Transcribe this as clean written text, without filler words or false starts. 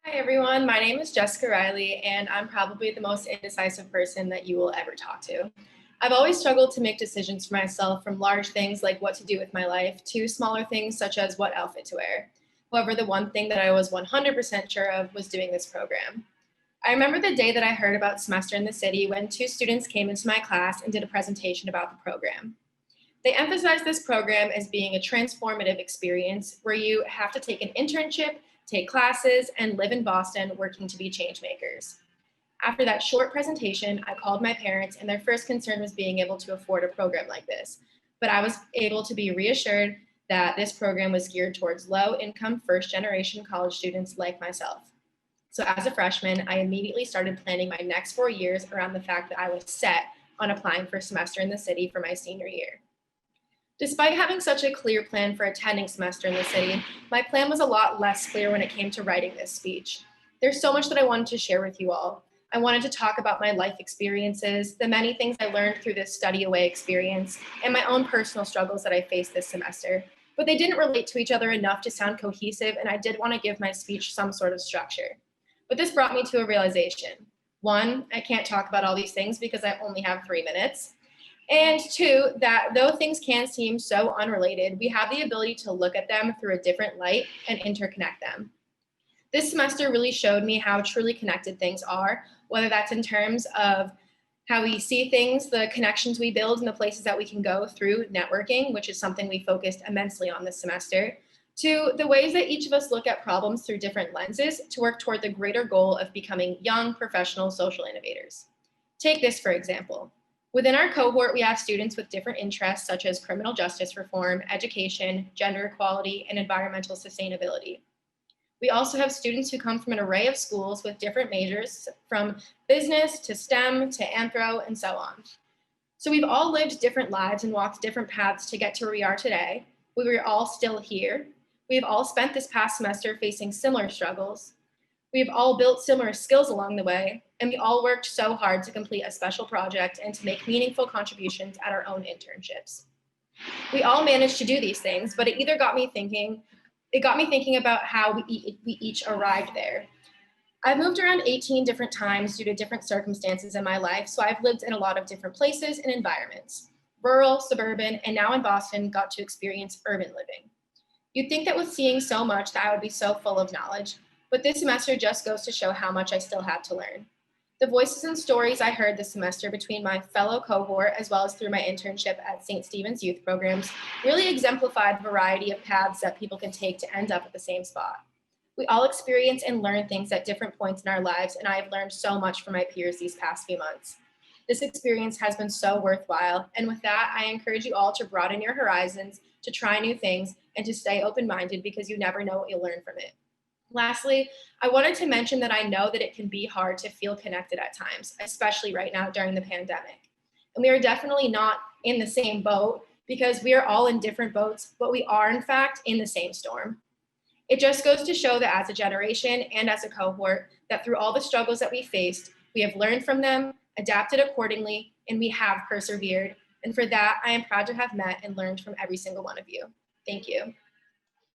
Hi everyone, my name is Jessica Riley, and I'm probably the most indecisive person that you will ever talk to. I've always struggled to make decisions for myself, from large things like what to do with my life to smaller things such as what outfit to wear. However, the one thing that I was 100% sure of was doing this program. I remember the day that I heard about Semester in the City when two students came into my class and did a presentation about the program. They emphasize this program as being a transformative experience where you have to take an internship, take classes, and live in Boston working to be change makers. After that short presentation, I called my parents, and their first concern was being able to afford a program like this. But I was able to be reassured that this program was geared towards low income, first generation college students like myself. So, as a freshman, I immediately started planning my next 4 years around the fact that I was set on applying for a semester in the city for my senior year. Despite having such a clear plan for attending semester in the city, my plan was a lot less clear when it came to writing this speech. There's so much that I wanted to share with you all. I wanted to talk about my life experiences, the many things I learned through this study away experience, and my own personal struggles that I faced this semester. But they didn't relate to each other enough to sound cohesive, and I did want to give my speech some sort of structure. But this brought me to a realization. One, I can't talk about all these things because I only have 3 minutes. And two, that though things can seem so unrelated, we have the ability to look at them through a different light and interconnect them. This semester really showed me how truly connected things are, whether that's in terms of how we see things, the connections we build, and the places that we can go through networking, which is something we focused immensely on this semester, to the ways that each of us look at problems through different lenses to work toward the greater goal of becoming young professional social innovators. Take this, for example. Within our cohort, we have students with different interests such as criminal justice reform, education, gender equality, and environmental sustainability. We also have students who come from an array of schools with different majors, from business to STEM to anthro, and so on. So we've all lived different lives and walked different paths to get to where we are today. But we're all still here. We've all spent this past semester facing similar struggles. We've all built similar skills along the way, and we all worked so hard to complete a special project and to make meaningful contributions at our own internships. We all managed to do these things, but it got me thinking about how we each arrived there. I've moved around 18 different times due to different circumstances in my life, so I've lived in a lot of different places and environments. Rural, suburban, and now in Boston, got to experience urban living. You'd think that with seeing so much that I would be so full of knowledge, but this semester just goes to show how much I still have to learn. The voices and stories I heard this semester between my fellow cohort as well as through my internship at St. Stephen's Youth Programs really exemplified the variety of paths that people can take to end up at the same spot. We all experience and learn things at different points in our lives, and I have learned so much from my peers these past few months. This experience has been so worthwhile, and with that, I encourage you all to broaden your horizons, to try new things, and to stay open-minded because you never know what you'll learn from it. Lastly, I wanted to mention that I know that it can be hard to feel connected at times, especially right now during the pandemic. And we are definitely not in the same boat because we are all in different boats, but we are, in fact, in the same storm. It just goes to show that as a generation and as a cohort, that through all the struggles that we faced, we have learned from them, adapted accordingly, and we have persevered. And for that, I am proud to have met and learned from every single one of you. Thank you.